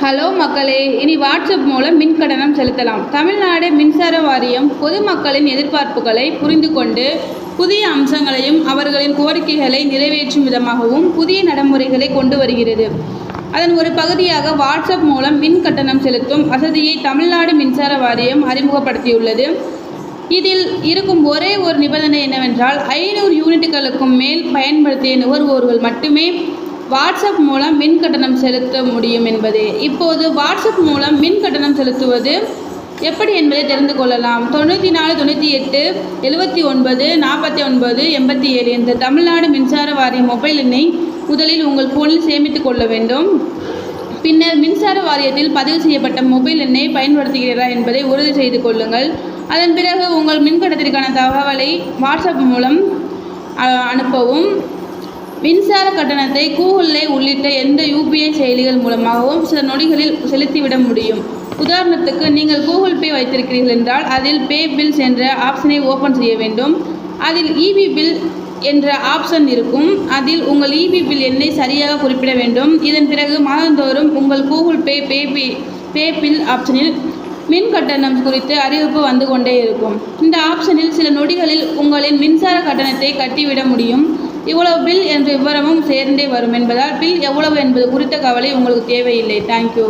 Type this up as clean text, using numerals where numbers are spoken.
Hello மக்களே, இனி WhatsApp மூலம் மின் கட்டணம் செலுத்தலாம். தமிழ்நாடு மின்சார வாரியம் பொதுமக்களின் எதிர்பார்ப்புகளை புரிந்து கொண்டு புதிய அம்சங்களையும் அவர்களின் கோரிக்கைகளை நிறைவேற்றும் விதமாகவும் புதிய நடைமுறைகளை கொண்டு வருகிறது. அதன் ஒரு பகுதியாக வாட்ஸ்அப் மூலம் மின் கட்டணம் செலுத்தும் வசதியை தமிழ்நாடு மின்சார வாரியம் அறிமுகப்படுத்தியுள்ளது. இதில் இருக்கும் ஒரே ஒரு நிபந்தனை என்னவென்றால் 500 யூனிட்டுகளுக்கும் மேல் பயன்படுத்திய நுகர்வோர்கள் மட்டுமே வாட்ஸ்அப் மூலம் மின் கட்டணம் செலுத்த முடியும் என்பதே. இப்போது வாட்ஸ்அப் மூலம் மின் கட்டணம் செலுத்துவது எப்படி என்பதை தெரிந்து கொள்ளலாம். 94 98 79 49 87 என்ற தமிழ்நாடு மின்சார வாரிய மொபைல் எண்ணை முதலில் உங்கள் போனில் சேமித்து கொள்ள வேண்டும். பின்னர் மின்சார வாரியத்தில் பதிவு செய்யப்பட்ட மொபைல் எண்ணை பயன்படுத்துகிறீர்களா என்பதை உறுதி செய்து கொள்ளுங்கள். அதன் பிறகு உங்கள் மின் கட்டணத்திற்கான தகவலை வாட்ஸ்அப் மூலம் அனுப்பவும். மின்சார கட்டணத்தை கூகுள் பே உள்ளிட்ட எந்த UPI செயலிகள் மூலமாகவும் சில நொடிகளில் செலுத்திவிட முடியும். உதாரணத்துக்கு, நீங்கள் கூகுள் பே வைத்திருக்கிறீர்கள் என்றால் அதில் பே பில்ஸ் என்ற ஆப்ஷனை ஓப்பன் செய்ய வேண்டும். அதில் EB பில் என்ற ஆப்ஷன் இருக்கும். அதில் உங்கள் EB பில் எண்ணை சரியாக குறிப்பிட வேண்டும். இதன் பிறகு மாதந்தோறும் உங்கள் கூகுள் பே பில் ஆப்ஷனில் மின் கட்டணம் குறித்து அறிவிப்பு வந்து கொண்டே இருக்கும். இந்த ஆப்ஷனில் சில நொடிகளில் உங்களின் மின்சார கட்டணத்தை கட்டிவிட முடியும். இவ்வளவு பில் என்ற விவரமும் சேர்ந்தே வரும் என்பதால் பில் எவ்வளவு என்பது குறித்த கவலை உங்களுக்கு தேவையில்லை. தேங்க்யூ.